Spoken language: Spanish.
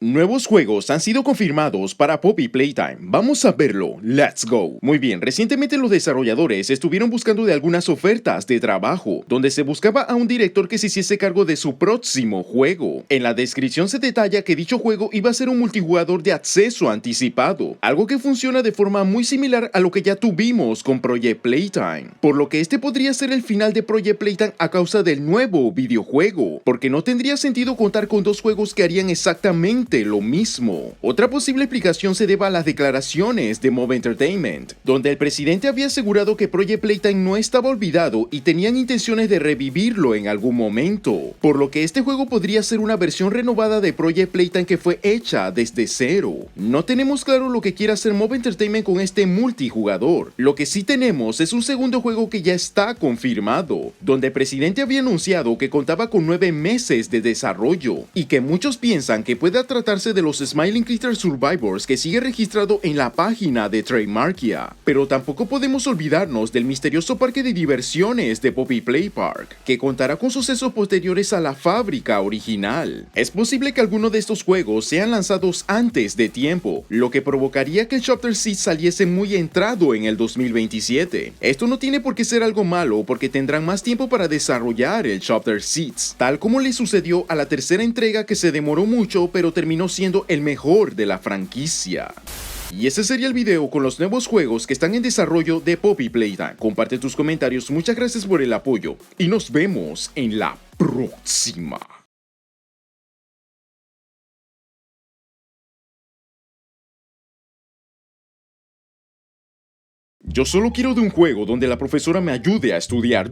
Nuevos juegos han sido confirmados para Poppy Playtime. Vamos a verlo. Let's go. Muy bien, recientemente los desarrolladores estuvieron buscando de algunas ofertas de trabajo, donde se buscaba a un director que se hiciese cargo de su próximo juego. En la descripción se detalla que dicho juego iba a ser un multijugador de acceso anticipado, algo que funciona de forma muy similar a lo que ya tuvimos con Project Playtime. Por lo que este podría ser el final de Project Playtime a causa del nuevo videojuego, porque no tendría sentido contar con dos juegos que harían exactamente lo mismo. Otra posible explicación se deba a las declaraciones de Mob Entertainment, donde el presidente había asegurado que Project Playtime no estaba olvidado y tenían intenciones de revivirlo en algún momento, por lo que este juego podría ser una versión renovada de Project Playtime que fue hecha desde cero. No tenemos claro lo que quiere hacer Mob Entertainment con este multijugador. Lo que sí tenemos es un segundo juego que ya está confirmado, donde el presidente había anunciado que contaba con 9 meses de desarrollo y que muchos piensan que puede tratarse de los Smiling Critter Survivors que sigue registrado en la página de Trademarkia. Pero tampoco podemos olvidarnos del misterioso parque de diversiones de Poppy Play Park, que contará con sucesos posteriores a la fábrica original. Es posible que alguno de estos juegos sean lanzados antes de tiempo, lo que provocaría que el Chapter 6 saliese muy entrado en el 2027. Esto no tiene por qué ser algo malo, porque tendrán más tiempo para desarrollar el Chapter 6, tal como le sucedió a la tercera entrega, que se demoró mucho pero terminó siendo el mejor de la franquicia. Y ese sería el video con los nuevos juegos que están en desarrollo de Poppy Playtime. Comparte tus comentarios, muchas gracias por el apoyo y nos vemos en la próxima. Yo solo quiero de un juego donde la profesora me ayude a estudiar.